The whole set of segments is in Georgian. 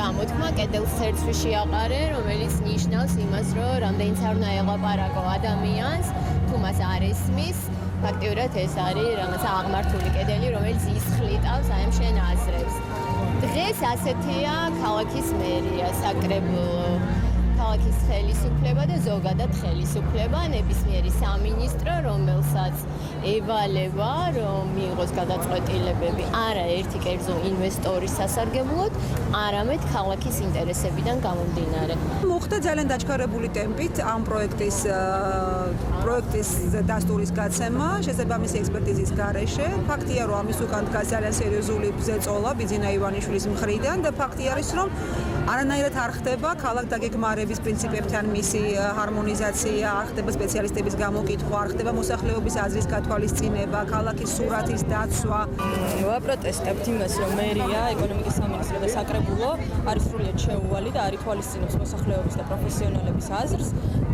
გამოთქმა კედელს ცერცვი შეაყარე, რომელიც ნიშნავს იმას, რომ რამდენიც არ უნდა ეყლაპარაკო ადამიანს, თუ მას არ ესმის, ფაქტიურად ეს არის რაღაც აღმართული კედელი, რომელიც ისხლიტავს აი ამ შენ აზრებს. დღეს ასეთია ქალაქის მერია, საკრებულო, ქალაქის ხელისუფლება და ზოგადად ხელისუფლება, ნებისმიერი სამინისტრო, რომელსაც ევალება, რომ მიიღოს გადაწყვეტილებები არა ერთი კერძო ინვესტორის სასარგებლოდ, არამედ ქალაქის ინტერესებიდან გამომდინარე. მოხდა ძალიან დაჩქარებული ტემპით ამ პროექტის დასტურის გაცემა, შესაბამისი ექსპერტიზის გარეშე. ფაქტია, რომ ამის უკან დგას ძალიან სერიოზული ბრძეწოლა ბიძინა ივანიშვილის მხრიდან და ფაქტი არის, რომ არანაირად არ ხდება ქალაქ დაგეგმარების პრინციპებთან მისი ჰარმონიზაცია, არ ხდება სპეციალისტების გამოკითხვა, არ ხდება მოსახლეობის აზრის გათვალისწინება, ქალაქის სურათის დაცვა. ვაპროტესტებთ იმას, რომ მერია, ეკონომიკის სამინისტრო და საკრებულო არის სრულიად შეუვალი და არ ითვალისწინებს მოსახლეობის და პროფესიონალების აზრს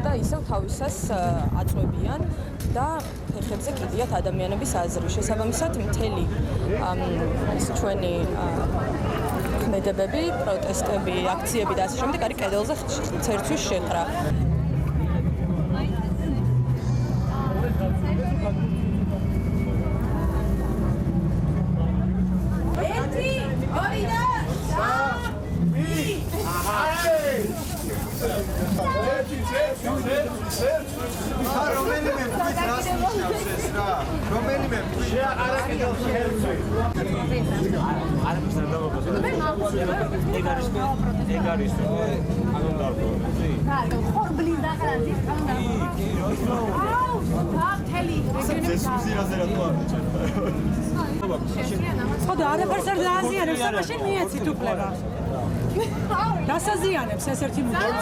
და ისევ თავისას აწვევიან და ხერხებზე კიდიათ ადამიანების აზრი. შესაბამისად, მთელი ჩვენი ქმედებები, პროტესტები, აქციები და ასე შემდეგ არის კედელზე ცერცვის შეყრა. ხოდა არაფერს არ დააზიანებს, მაშინ მიეცით უფლება. დასაზიანებს ეს ერთი მუდმივი.